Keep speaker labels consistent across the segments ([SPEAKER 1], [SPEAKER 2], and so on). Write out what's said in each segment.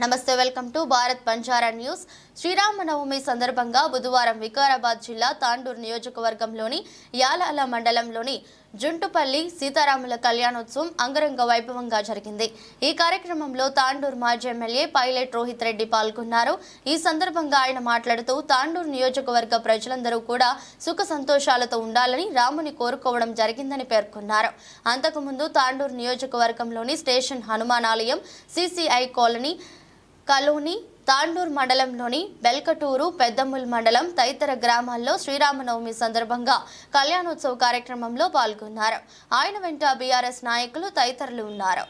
[SPEAKER 1] నమస్తే, welcome to Bharat Banjara news. Sriramanavami సందర్భంగా బుధవారం వికారాబాద్ జిల్లా తాండూరు నియోజకవర్గంలోని యాలాల మండలంలోని జుంటుపల్లి సీతారాముల కళ్యాణోత్సవం అంగరంగ వైభవంగా జరిగింది. ఈ కార్యక్రమంలో తాండూరు మాజీ ఎమ్మెల్యే పైలట్ రోహిత్ రెడ్డి పాల్గొన్నారు. ఈ సందర్భంగా ఆయన మాట్లాడుతూ తాండూరు నియోజకవర్గ ప్రజలందరూ కూడా సుఖ సంతోషాలతో ఉండాలని రాముని కోరుకోవడం జరిగిందని పేర్కొన్నారు. అంతకుముందు తాండూరు నియోజకవర్గంలోని స్టేషన్ హనుమాన్ ఆలయం, సిసిఐ కాలనీ, తాండూరు మండలంలోని బెల్కటూరు, పెద్దముల్ మండలం తదితర గ్రామాల్లో శ్రీరామనవమి సందర్భంగా కళ్యాణోత్సవ కార్యక్రమంలో పాల్గొన్నారు. ఆయన వెంట బీఆర్ఎస్ నాయకులు తదితరులు ఉన్నారు.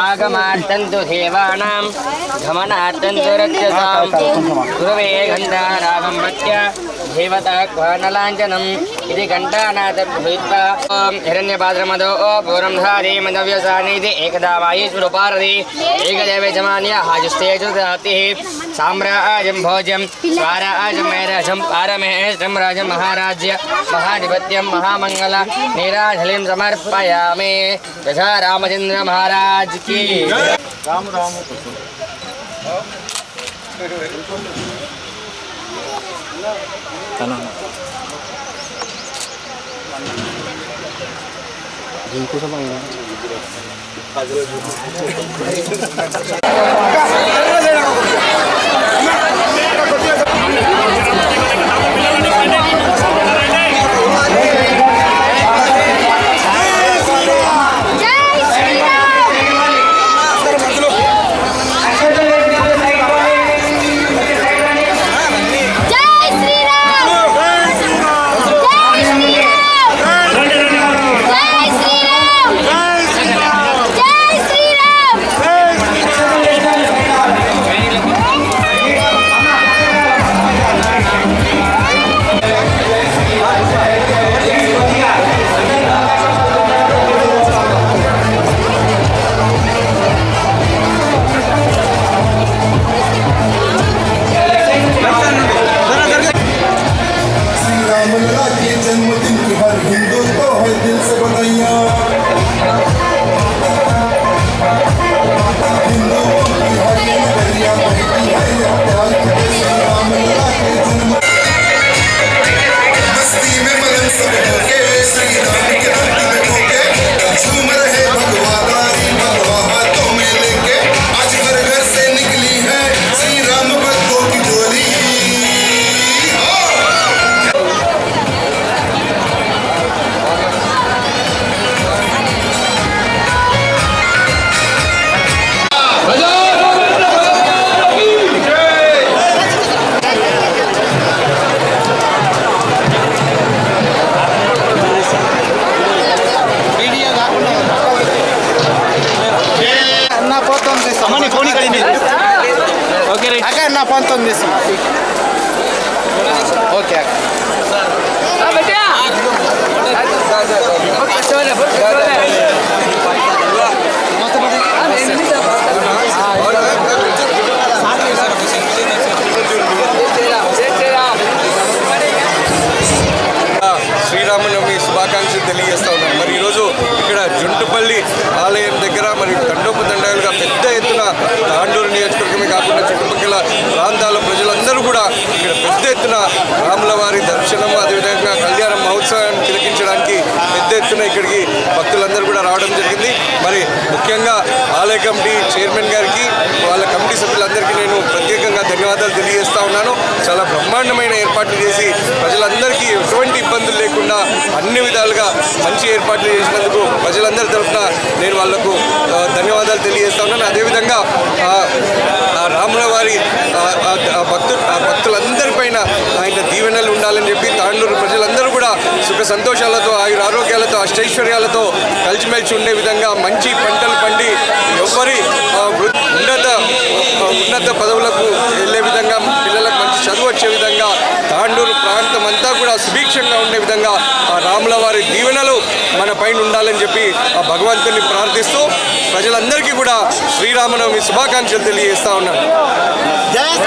[SPEAKER 2] आगमार्तन्तु देवानां गमनार्तन्तु रक्षसां गुरवे गन्धारावं मत्य देवताह्वानलाञ्छनम् इति घण्टानाथभूत्वा हिरण्यपात्रमदो पूर्वं धारे मदव्यसानीति एकदा वायुस्वरूपारति एकदेव यजमान्य हाजुस्तेजु ददातिः साम्राज्यं भोज्यं स्वाराज्यं मैराजं पारमेष्टं राजं महाराज्य महाधिपत्यं महामङ्गल नीराजलिं समर्पयामि यथा रामचन्द्र महाराज की राम राम
[SPEAKER 3] ఓకే
[SPEAKER 4] శ్రీరామనవమి శుభాకాంక్షలు తెలియజేస్తా ఉన్నాను. మరి ఈరోజు ఇక్కడ జుంటుపల్లి ఆలయం దగ్గర మరి తండోపతండాలుగా పెద్ద ఎత్తున తాండూరు నియోజకవర్గమే కాకుండా చుట్టుపక్కల ప్రాంతాల ప్రజలందరూ కూడా ఇక్కడ పెద్ద ఎత్తున రాముల వారి దర్శనము అదేవిధంగా కళ్యాణ మహోత్సవాన్ని తిలకించడానికి పెద్ద ఎత్తున ఇక్కడికి భక్తులందరూ కూడా రావడం జరిగింది. మరి ముఖ్యంగా ఆలయ కమిటీ చైర్మన్ గారికి వాళ్ళ కమిటీ సభ్యులందరికీ నేను ప్రత్యేకంగా ధన్యవాదాలు తెలియజేస్తా ఉన్నాను. చాలా బ్రహ్మాండమైన ఏర్పాట్లు చేసి ప్రజలందరికీ ఎటువంటి ఇబ్బందులు లేకుండా అన్ని విధాలుగా మంచి ఏర్పాట్లు చేసినందుకు ప్రజలందరి తరఫున నేను వాళ్లకు ధన్యవాదాలు తెలియజేస్తా ఉన్నాను. అదేవిధంగా రాముల వారి భక్తులందరిపైన ఆయన దీవెనలు ఉండాలని చెప్పి తాండూరు ప్రజలందరూ కూడా సుఖ సంతోషాలతో ఆరోగ్యాలతో అష్టైశ్వర్యాలతో కలిసిమెలిసి ఉండే విధంగా మంచి పంటలు పండి ఎవ్వరి ఉన్నత పదవులకు వెళ్ళే విధంగా పిల్లలకు మంచి చదువు వచ్చే విధంగా తాండూరు ప్రాంతం అంతా కూడా సుభిక్షంగా ఉండే విధంగా ఆ రాముల వారి దీవెనలు మన పైన ఉండాలని చెప్పి ఆ భగవంతుని ప్రార్థిస్తూ ప్రజలందరికీ కూడా శ్రీరామనవమి శుభాకాంక్షలు తెలియజేస్తా ఉన్నాను.